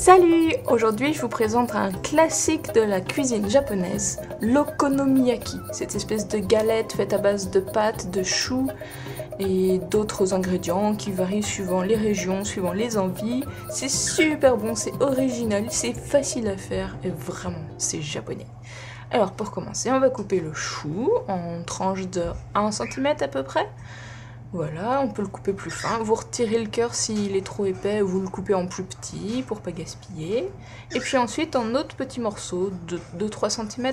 Salut! Aujourd'hui je vous présente un classique de la cuisine japonaise, l'okonomiyaki. Cette espèce de galette faite à base de pâtes, de choux et d'autres ingrédients qui varient suivant les régions, suivant les envies. C'est super bon, c'est original, c'est facile à faire et vraiment c'est japonais. Alors pour commencer, on va couper le chou en tranches de 1 cm à peu près. Voilà, on peut le couper plus fin. Vous retirez le cœur s'il est trop épais, vous le coupez en plus petit pour pas gaspiller. Et puis ensuite en autres petits morceaux de 2-3 cm.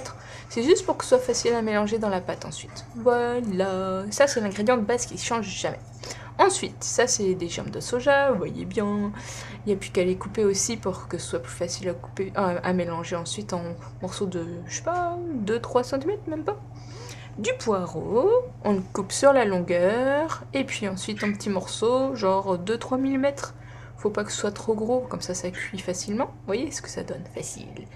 C'est juste pour que ce soit facile à mélanger dans la pâte ensuite. Voilà, ça c'est l'ingrédient de base qui ne change jamais. Ensuite, ça c'est des germes de soja, vous voyez bien. Il n'y a plus qu'à les couper aussi pour que ce soit plus facile à couper, à mélanger ensuite en morceaux de, je sais pas, 2-3 cm même pas. Du poireau, on le coupe sur la longueur, et puis ensuite en petits morceaux, genre 2-3 mm. Faut pas que ce soit trop gros, comme ça cuit facilement. Vous voyez ce que ça donne? Facile.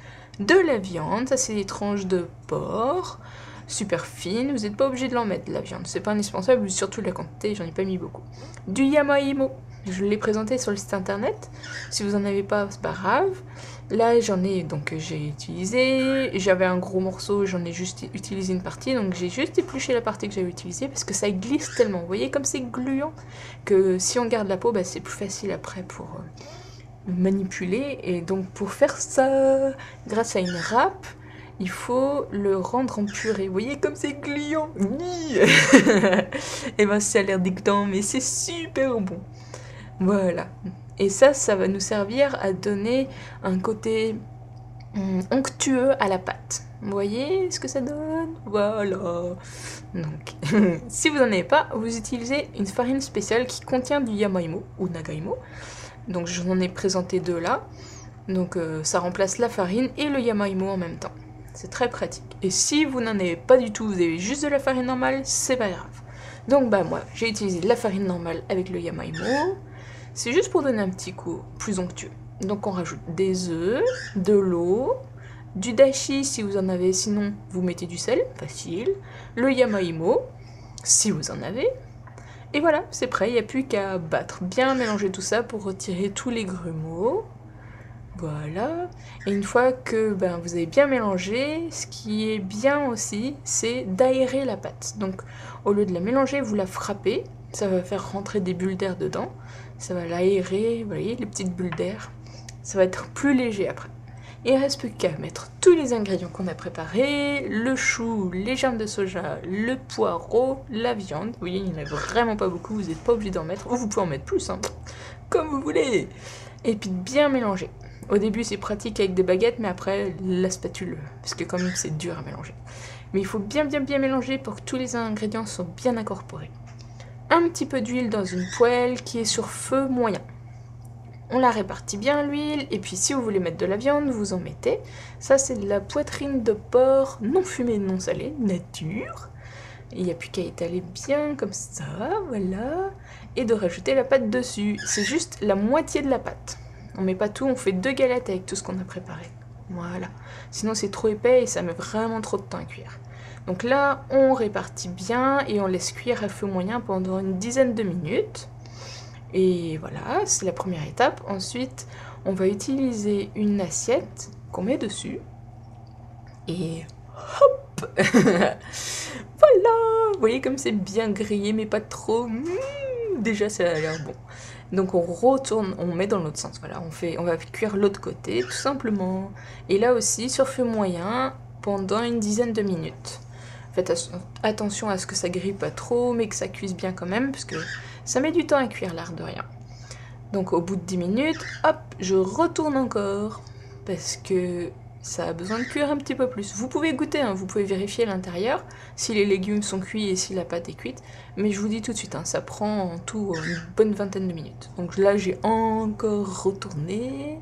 De la viande, ça c'est des tranches de porc, super fines, vous n'êtes pas obligé de l'en mettre de la viande, c'est pas indispensable, surtout la quantité, j'en ai pas mis beaucoup. Du yamaimo, je l'ai présenté sur le site internet, si vous en avez pas, c'est pas grave. Là j'en ai, donc j'ai utilisé, j'avais un gros morceau, j'en ai juste utilisé une partie, donc j'ai juste épluché la partie que j'avais utilisée parce que ça glisse tellement, vous voyez comme c'est gluant, que si on garde la peau, bah, c'est plus facile après pour manipuler. Et donc pour faire ça, grâce à une râpe, il faut le rendre en purée. Vous voyez comme c'est gluant. Et ben ça a l'air dégoûtant, mais c'est super bon. Voilà. Et ça va nous servir à donner un côté onctueux à la pâte. Vous voyez ce que ça donne? Voilà. Donc, si vous n'en avez pas, vous utilisez une farine spéciale qui contient du yamaimo ou nagaimo. Donc j'en ai présenté deux là. Donc ça remplace la farine et le yamaimo en même temps. C'est très pratique. Et si vous n'en avez pas du tout, vous avez juste de la farine normale, c'est pas grave. Donc bah moi, j'ai utilisé de la farine normale avec le yamaimo. C'est juste pour donner un petit coup plus onctueux. Donc on rajoute des œufs, de l'eau, du dashi si vous en avez, sinon vous mettez du sel, facile. Le yamaimo, si vous en avez. Et voilà, c'est prêt, il n'y a plus qu'à battre. Bien mélanger tout ça pour retirer tous les grumeaux. Voilà. Et une fois que vous avez bien mélangé, ce qui est bien aussi, c'est d'aérer la pâte. Donc au lieu de la mélanger, vous la frappez. Ça va faire rentrer des bulles d'air dedans. Ça va l'aérer, vous voyez, les petites bulles d'air. Ça va être plus léger après. Il ne reste plus qu'à mettre tous les ingrédients qu'on a préparés, le chou, les germes de soja, le poireau, la viande. Vous voyez, il n'y en a vraiment pas beaucoup, vous n'êtes pas obligé d'en mettre, ou vous pouvez en mettre plus, hein, comme vous voulez. Et puis bien mélanger. Au début c'est pratique avec des baguettes, mais après la spatule, parce que quand même c'est dur à mélanger. Mais il faut bien mélanger pour que tous les ingrédients soient bien incorporés. Un petit peu d'huile dans une poêle qui est sur feu moyen. On la répartit bien l'huile, et puis si vous voulez mettre de la viande, vous en mettez. Ça c'est de la poitrine de porc non fumée, non salée, nature. Il n'y a plus qu'à étaler bien comme ça, voilà. Et de rajouter la pâte dessus. C'est juste la moitié de la pâte. On met pas tout, on fait 2 galettes avec tout ce qu'on a préparé. Voilà. Sinon c'est trop épais et ça met vraiment trop de temps à cuire. Donc là, on répartit bien et on laisse cuire à feu moyen pendant une dizaine de minutes. Et voilà, c'est la première étape. Ensuite, on va utiliser une assiette qu'on met dessus. Et hop. Voilà. Vous voyez comme c'est bien grillé, mais pas trop. Déjà, ça a l'air bon. Donc on retourne, on met dans l'autre sens. Voilà, on va cuire l'autre côté, tout simplement. Et là aussi, sur feu moyen, pendant une dizaine de minutes. Faites attention à ce que ça grille pas trop, mais que ça cuise bien quand même, parce que ça met du temps à cuire, l'air de rien. Donc au bout de 10 minutes, hop, je retourne encore, parce que ça a besoin de cuire un petit peu plus. Vous pouvez goûter, hein, vous pouvez vérifier l'intérieur, si les légumes sont cuits et si la pâte est cuite, mais je vous dis tout de suite, hein, ça prend en tout une bonne vingtaine de minutes. Donc là, j'ai encore retourné.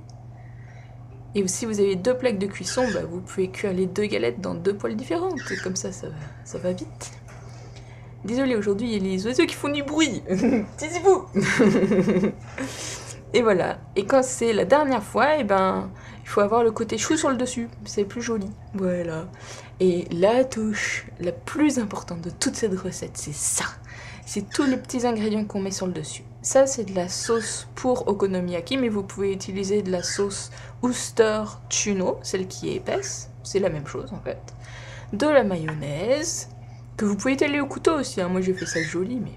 Et si vous avez 2 plaques de cuisson, vous pouvez cuire les 2 galettes dans 2 poêles différentes. Et comme ça va vite. Désolée, aujourd'hui, il y a les oiseaux qui font du bruit. Taisez-vous. Et voilà. Et quand c'est la dernière fois, il faut avoir le côté chou sur le dessus. C'est plus joli. Voilà. Et la touche la plus importante de toute cette recette, c'est ça. c'est tous les petits ingrédients qu'on met sur le dessus. Ça, c'est de la sauce pour okonomiyaki, mais vous pouvez utiliser de la sauce Worcester Chuno, celle qui est épaisse, c'est la même chose en fait. De la mayonnaise, que vous pouvez étaler au couteau aussi, hein. Moi j'ai fait ça joli, mais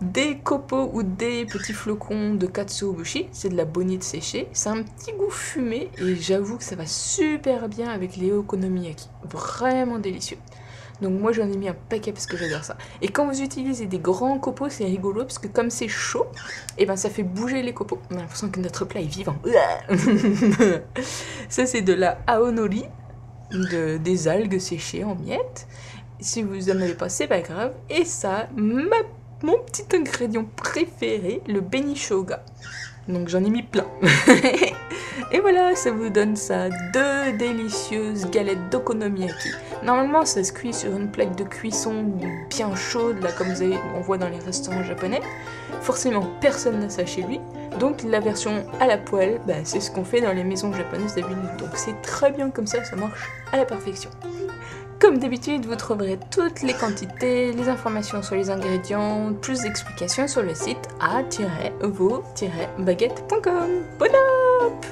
des copeaux ou des petits flocons de katsuobushi, c'est de la bonite séchée, c'est un petit goût fumé, et j'avoue que ça va super bien avec les okonomiyaki, vraiment délicieux. Donc moi j'en ai mis un paquet parce que j'adore ça. Et quand vous utilisez des grands copeaux, c'est rigolo parce que comme c'est chaud, et ben ça fait bouger les copeaux. On a l'impression que notre plat est vivant. Ça c'est de la aonori, des algues séchées en miettes. Si vous en avez pas, c'est pas grave. Et ça, mon petit ingrédient préféré, le benishoga. Donc j'en ai mis plein. Et voilà, ça vous donne ça, 2 délicieuses galettes d'okonomiyaki. Normalement, ça se cuit sur une plaque de cuisson bien chaude, là comme on voit dans les restaurants japonais. Forcément, personne n'a ça chez lui. Donc la version à la poêle, bah, c'est ce qu'on fait dans les maisons japonaises d'habitude. Donc c'est très bien comme ça marche à la perfection. Comme d'habitude, vous trouverez toutes les quantités, les informations sur les ingrédients, plus d'explications sur le site a-vo-baguette.com. Bon app!